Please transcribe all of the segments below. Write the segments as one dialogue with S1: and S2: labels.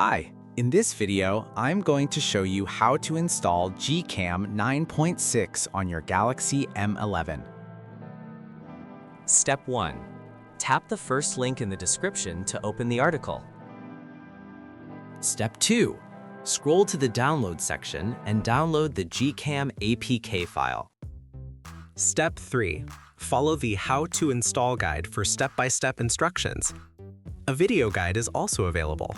S1: Hi, in this video, I'm going to show you how to install GCam 9.6 on your Galaxy M11.
S2: Step 1. Tap the first link in the description to open the article. Step 2. Scroll to the download section and download the GCam APK file.
S3: Step 3. Follow the How to Install guide for step-by-step instructions. A video guide is also available.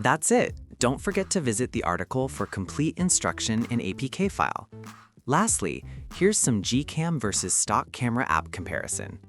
S2: That's it. Don't forget to visit the article for complete instruction in APK file. Lastly, here's some GCam versus stock camera app comparison.